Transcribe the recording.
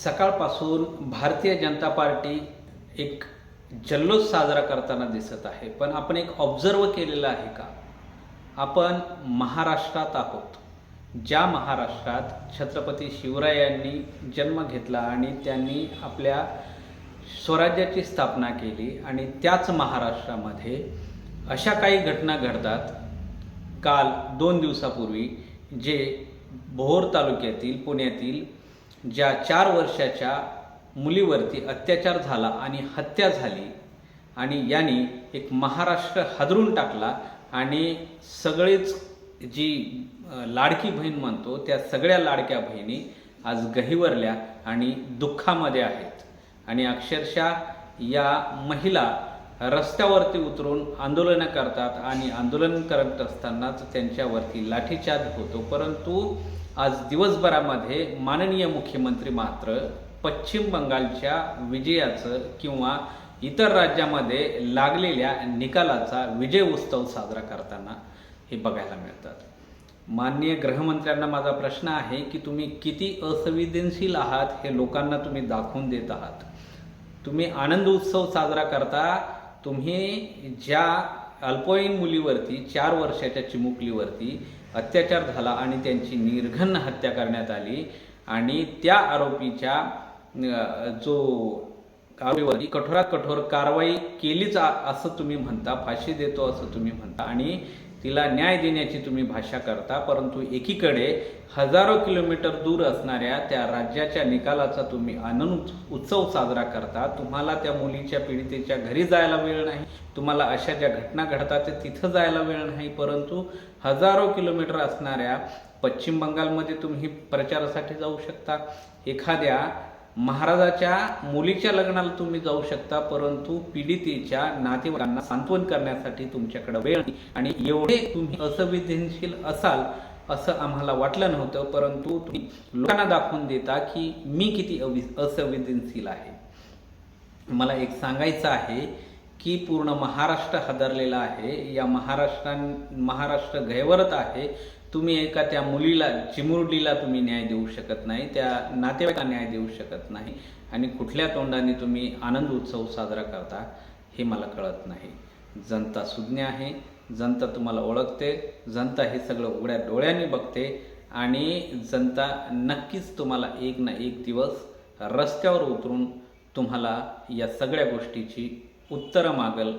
सकाळपासून भारतीय जनता पार्टी एक जल्लोष साजरा करताना दिसत आहे. पण आपण एक ऑब्झर्व केलेलं आहे का? आपण महाराष्ट्रात आहोत, ज्या महाराष्ट्रात छत्रपती शिवरायांनी जन्म घेतला आणि त्यांनी आपल्या स्वराज्याची स्थापना केली. आणि त्याच महाराष्ट्रामध्ये अशा काही घटना घडतात. काल 2 दिवसापूर्वी जे भोर तालुक्यातील पुण्यातील ज्या 4 वर्षाच्या मुलीवरती अत्याचार झाला आणि हत्या झाली आणि यांनी एक महाराष्ट्र हादरून टाकला. आणि सगळेच जी लाडकी बहीण म्हणतो त्या सगळ्या लाडक्या बहिणी आज गहिवरल्या आणि दुःखामध्ये आहेत. आणि अक्षरशः या महिला रस्त्यावरती उतरून आंदोलनं करतात आणि आंदोलन करत असतानाच त्यांच्यावरती लाठीचार्ज होतो. परंतु आज दिवसभरामध्ये माननीय मुख्यमंत्री मात्र पश्चिम बंगालच्या विजयाचं किंवा इतर राज्यामध्ये लागलेल्या निकालाचा विजय उत्सव साजरा करताना हे बघायला मिळतात. माननीय गृहमंत्र्यांना माझा प्रश्न आहे की तुम्ही किती असंवेदनशील आहात हे लोकांना तुम्ही दाखवून देत आहात. तुम्ही आनंद उत्सव साजरा करता. तुम्ही ज्या अल्पवयीन मुलीवरती 4 वर्षाच्या चिमुकलीवरती अत्याचार झाला आणि त्यांची निर्घृण हत्या करण्यात आली आणि त्या आरोपीच्या जो आरोपीवरती कठोरात कठोर कारवाई केलीच असं तुम्ही म्हणता, फाशी देतो असं तुम्ही म्हणता आणि तिला न्याय देण्याची तुम्ही भाषा करता. परंतु एकीकडे हजारो किलोमीटर दूर असणाऱ्या त्या राज्याच्या निकालाचा तुम्ही आनंद उत्सव साजरा करता. तुम्हाला त्या मुलीच्या पीडितेच्या घरी जायला वेळ नाही, तुम्हाला अशा ज्या घटना घडतात तिथं जायला वेळ नाही. परंतु हजारो किलोमीटर असणाऱ्या पश्चिम बंगालमध्ये तुम्ही प्रचारासाठी जाऊ शकता. एखाद्या महाराजाच्या मुलीच्या लग्नाला तुम्ही जाऊ शकता. परंतु पीडितेच्या नातेवाईकांना सांत्वन करण्यासाठी तुमच्याकडे वेळ नाही. आणि एवढे तुम्ही असंवेदनशील असाल असं आम्हाला वाटलं नव्हतं. परंतु तुम्ही लोकांना दाखवून देता की मी किती असंवेदनशील आहे. मला एक सांगायचं आहे की पूर्ण महाराष्ट्र हादरलेला आहे. या महाराष्ट्र गैरवरत आहे. तुम्ही एका त्या मुलीला, चिमुरडीला तुम्ही न्याय देऊ शकत नाही, त्या नातेवाईकांना न्याय देऊ शकत नाही. आणि कुठल्या तोंडाने तुम्ही आनंद उत्सव साजरा करता हे मला कळत नाही. जनता सुज्ञ आहे, जनता तुम्हाला ओळखते, जनता हे सगळं उघड्या डोळ्यांनी बघते आणि जनता नक्कीच तुम्हाला एक ना एक दिवस रस्त्यावर उतरून तुम्हाला या सगळ्या गोष्टीची उत्तरं मागेल